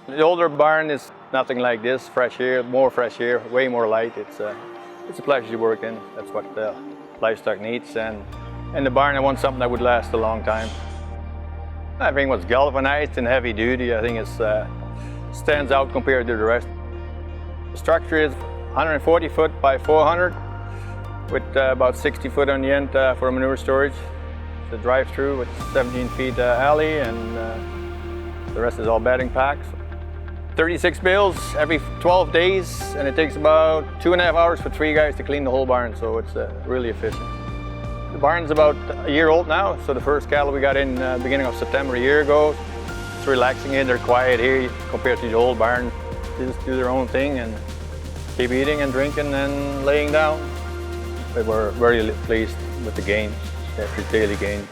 The older barn is nothing like this, fresh air, way more light. It's a pleasure to work in. That's what the livestock needs. And in the barn, I want something that would last a long time. I think what's galvanized and heavy duty, I think it stands out compared to the rest. The structure is 140 foot by 400 with about 60 foot on the end for manure storage. The drive-through with 17 feet alley, and the rest is all bedding packs. 36 bales every 12 days, and it takes about 2.5 hours for 3 guys to clean the whole barn, so it's really efficient. The barn's about a year old now, so the first cattle we got in beginning of September a year ago. It's relaxing here, they're quiet here compared to the old barn. They just do their own thing and keep eating and drinking and laying down. They were very pleased with the gain, every daily gain.